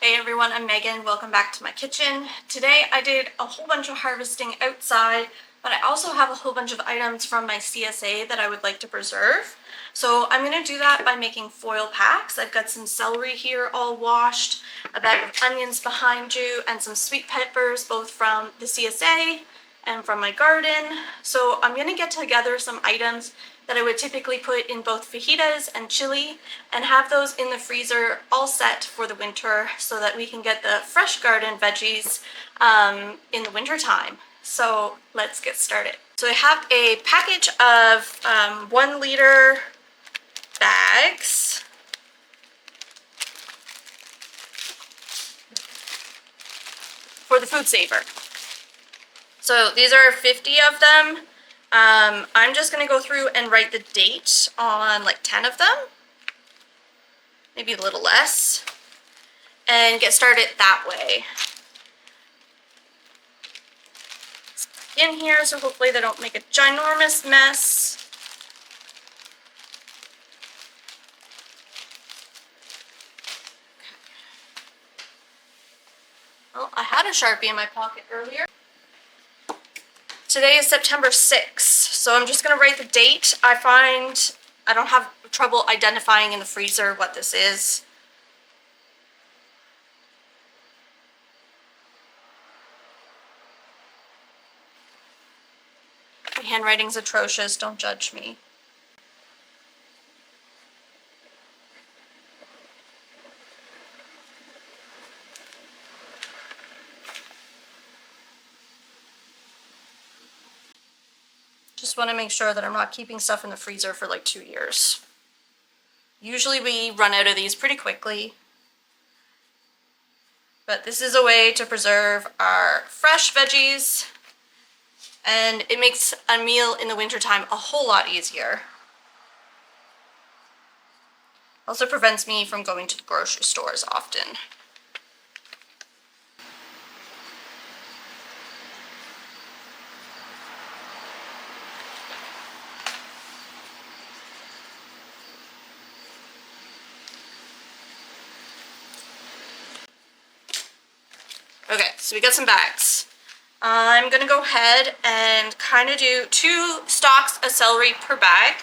Hey everyone, I'm Megan. Welcome back to my kitchen. Today I did a whole bunch of harvesting outside, but I also have a whole bunch of items from my CSA that I would like to preserve. So I'm going to do that by making foil packs. I've got some celery here all washed, a bag of onions behind you, and some sweet peppers both from the CSA and from my garden. So I'm going to get together some items that I would typically put in both fajitas and chili and have those in the freezer all set for the winter so that we can get the fresh garden veggies in the winter time. So let's get started. So I have a package of 1 liter bags. For the food saver. So these are 50 of them. I'm just going to go through and write the date on like 10 of them, maybe a little less, and get started that way. In here, so hopefully they don't make a ginormous mess. Well, I had a Sharpie in my pocket earlier. Today is September 6th, so I'm just going to write the date. I find I don't have trouble identifying in the freezer what this is. My handwriting's atrocious, don't judge me. Just want to make sure that I'm not keeping stuff in the freezer for like 2 years. Usually we run out of these pretty quickly, but this is a way to preserve our fresh veggies, and it makes a meal in the wintertime a whole lot easier. Also prevents me from going to the grocery stores often. Okay, so we got some bags. I'm gonna go ahead and kind of do 2 stalks of celery per bag.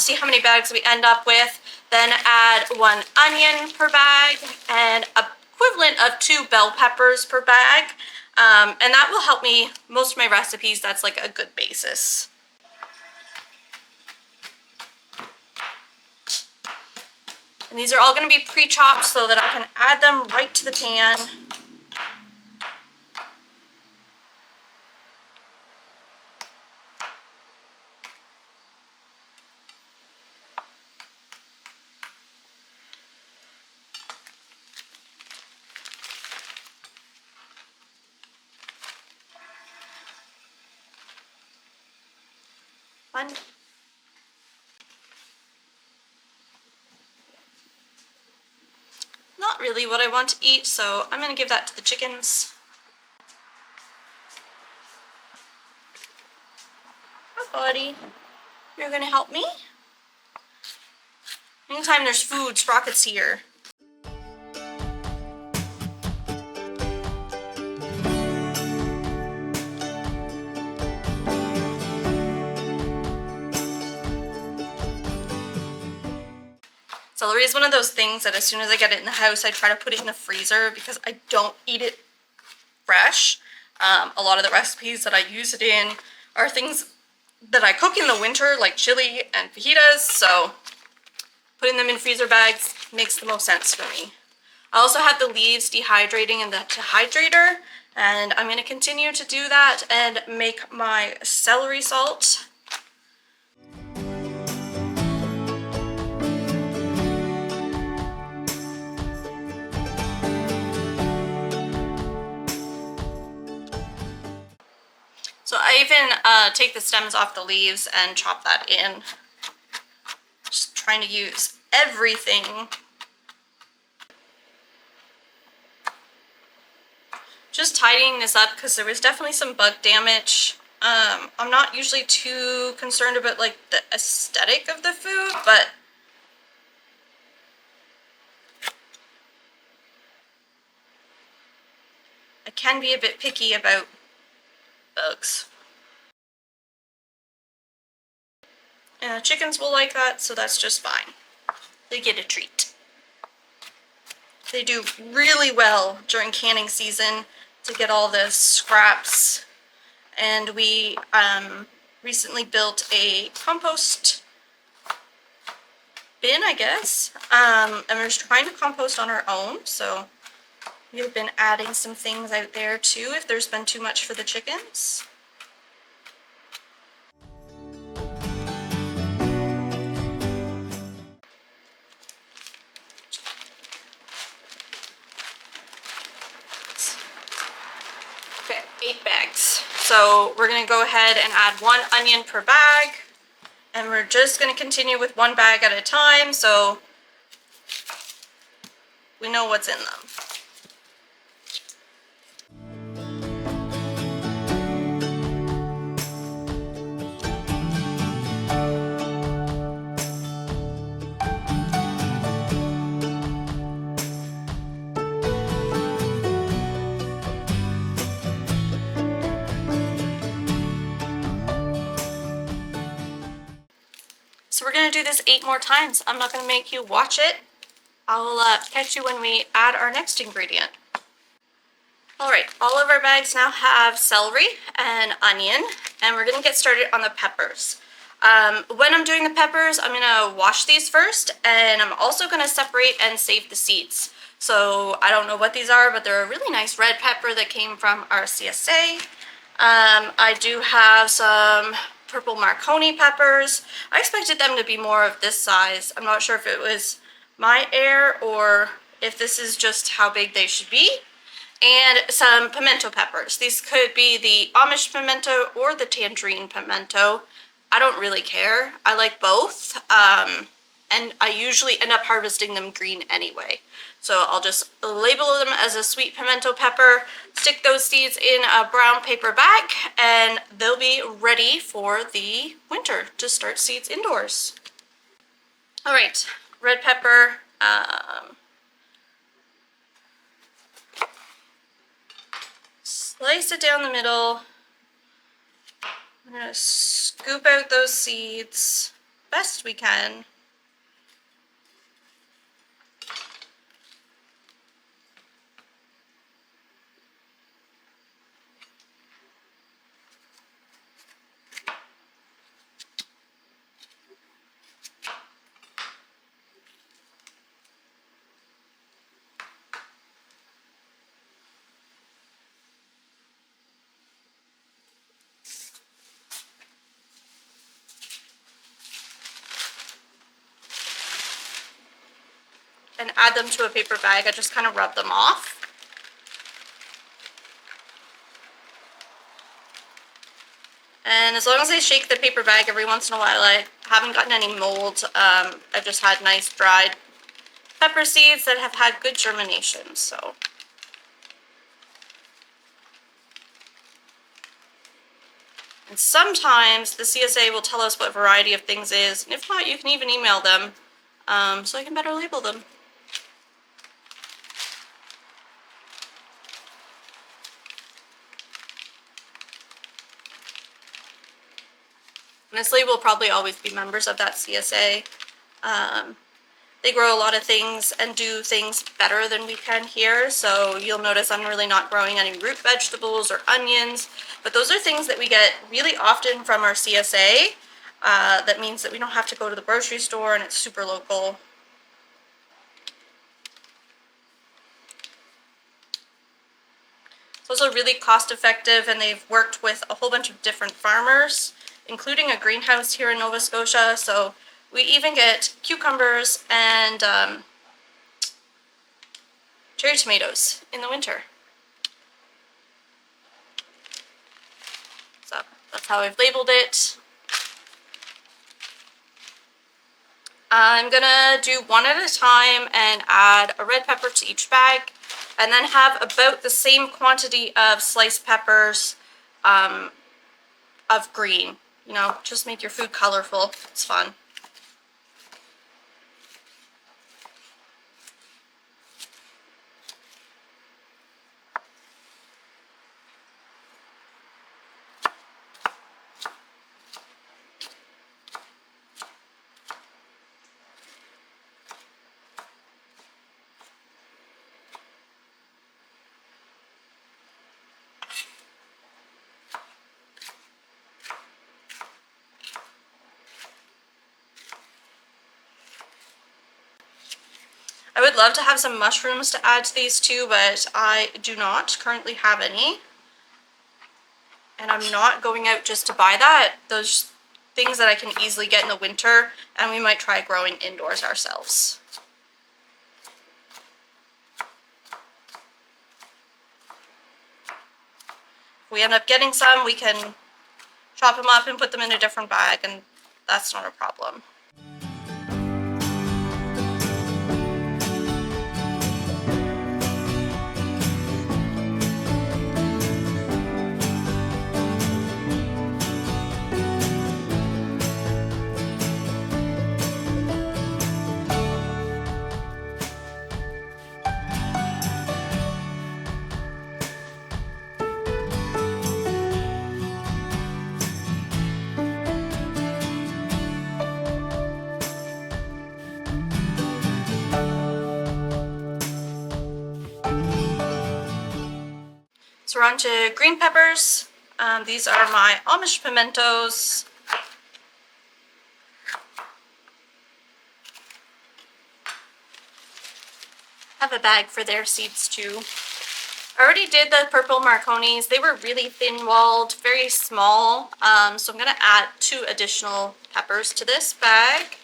See how many bags we end up with. Then add 1 onion per bag and equivalent of 2 bell peppers per bag. And that will help me, most of my recipes, that's like a good basis. And these are all gonna be pre-chopped so that I can add them right to the pan. Fun. Not really what I want to eat, so I'm gonna give that to the chickens. Hi, buddy. You're gonna help me? Anytime there's food, Sprocket's here. Celery is one of those things that as soon as I get it in the house, I try to put it in the freezer because I don't eat it fresh. A lot of the recipes that I use it in are things that I cook in the winter, like chili and fajitas, so putting them in freezer bags makes the most sense for me. I also have the leaves dehydrating in the dehydrator, and I'm going to continue to do that and make my celery salt. So I even take the stems off the leaves and chop that in. Just trying to use everything. Just tidying this up because there was definitely some bug damage. I'm not usually too concerned about like the aesthetic of the food, but I can be a bit picky about bugs. And chickens will like that, so that's just fine. They get a treat. They do really well during canning season to get all the scraps. And we recently built a compost bin, I guess. And we're just trying to compost on our own, so we've been adding some things out there too if there's been too much for the chickens. Okay, 8 bags. So we're gonna go ahead and add 1 onion per bag. And we're just gonna continue with 1 bag at a time, so we know what's in them. So we're gonna do this 8 more times. I'm not gonna make you watch it. I'll catch you when we add our next ingredient. Alright, all of our bags now have celery and onion, and we're gonna get started on the peppers. When I'm doing the peppers, I'm gonna wash these first, and I'm also gonna separate and save the seeds. So I don't know what these are, but they're a really nice red pepper that came from our CSA. I do have some purple Marconi peppers. I expected them to be more of this size. I'm not sure if it was my air or if this is just how big they should be. And some pimento peppers. These could be the Amish pimento or the tangerine pimento. I don't really care. I like both. And I usually end up harvesting them green anyway. So I'll just label them as a sweet pimento pepper, stick those seeds in a brown paper bag, and they'll be ready for the winter to start seeds indoors. All right, red pepper. Slice it down the middle. I'm gonna scoop out those seeds best we can. And add them to a paper bag. I just kind of rub them off. And as long as I shake the paper bag every once in a while, I haven't gotten any mold. I've just had nice dried pepper seeds that have had good germination, so. And sometimes the CSA will tell us what variety of things is, and if not, you can even email them so I can better label them. And this label will probably always be members of that CSA. They grow a lot of things and do things better than we can here, so you'll notice I'm really not growing any root vegetables or onions, but those are things that we get really often from our CSA. That means that we don't have to go to the grocery store and it's super local. It's also really cost effective, and they've worked with a whole bunch of different farmers, including a greenhouse here in Nova Scotia, so we even get cucumbers and cherry tomatoes in the winter. So that's how I've labeled it. I'm gonna do one at a time and add a red pepper to each bag, and then have about the same quantity of sliced peppers of green. You know, just make your food colorful. It's fun. would love to have some mushrooms to add to these too, but I do not currently have any. And I'm not going out just to buy that. Those things that I can easily get in the winter, and we might try growing indoors ourselves. If we end up getting some, we can chop them up and put them in a different bag, and that's not a problem. So we're on to green peppers. These are my Amish pimentos. I have a bag for their seeds too. I already did the purple Marconis. They were really thin-walled, very small. So I'm gonna add 2 additional peppers to this bag.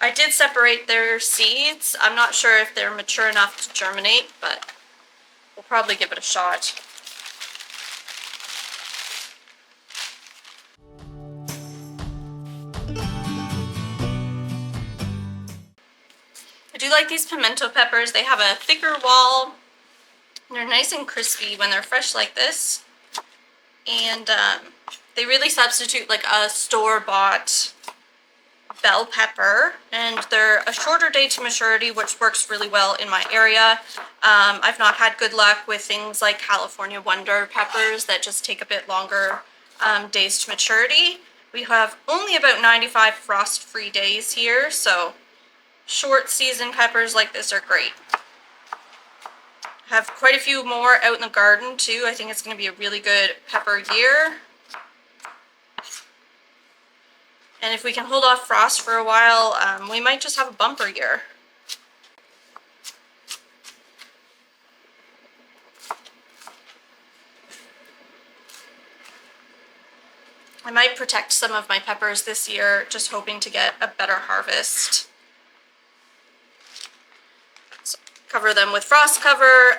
I did separate their seeds. I'm not sure if they're mature enough to germinate, but we'll probably give it a shot. I do like these pimento peppers. They have a thicker wall. They're nice and crispy when they're fresh like this. And they really substitute like a store-bought bell pepper, and they're a shorter day to maturity, which works really well in my area. I've not had good luck with things like California Wonder peppers that just take a bit longer days to maturity. We have only about 95 frost-free days here, so short season peppers like this are great. I have quite a few more out in the garden too. I think it's going to be a really good pepper year. And if we can hold off frost for a while, we might just have a bumper year. I might protect some of my peppers this year, just hoping to get a better harvest. So cover them with frost cover.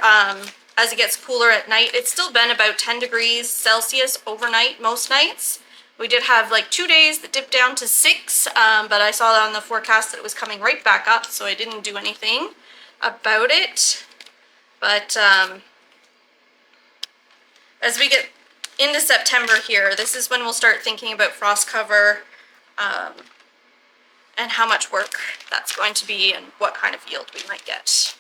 As it gets cooler at night, it's still been about 10 degrees Celsius overnight most nights. We did have like 2 days that dipped down to 6, but I saw on the forecast that it was coming right back up, so I didn't do anything about it. But as we get into September here, this is when we'll start thinking about frost cover and how much work that's going to be and what kind of yield we might get.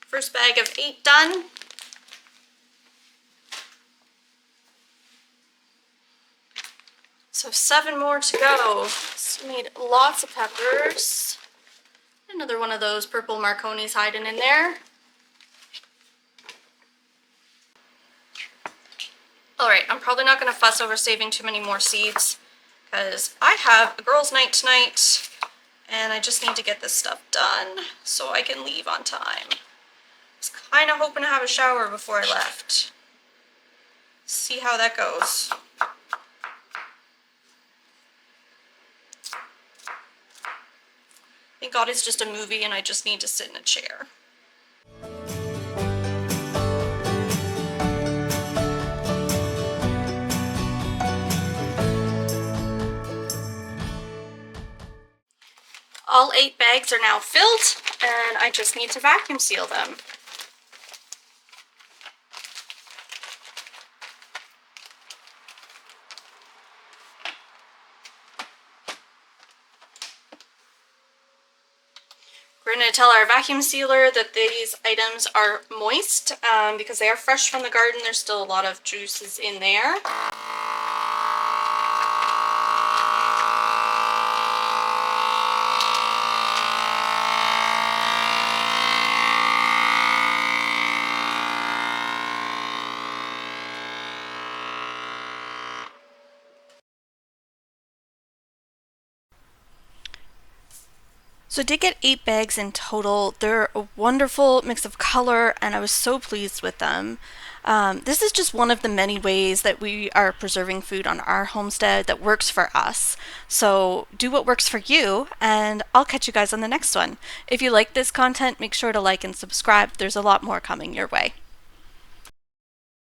First bag of 8 done. So 7 more to go. So we need lots of peppers. Another one of those purple Marconis hiding in there. Alright, I'm probably not going to fuss over saving too many more seeds because I have a girls' night tonight and I just need to get this stuff done so I can leave on time. I was kind of hoping to have a shower before I left. See how that goes. Thank God it's just a movie and I just need to sit in a chair. All 8 bags are now filled and I just need to vacuum seal them. to tell our vacuum sealer that these items are moist because they are fresh from the garden. There's still a lot of juices in there. So I did get 8 bags in total. They're a wonderful mix of color, and I was so pleased with them. This is just one of the many ways that we are preserving food on our homestead that works for us. So do what works for you, and I'll catch you guys on the next one. If you like this content, make sure to like and subscribe. There's a lot more coming your way.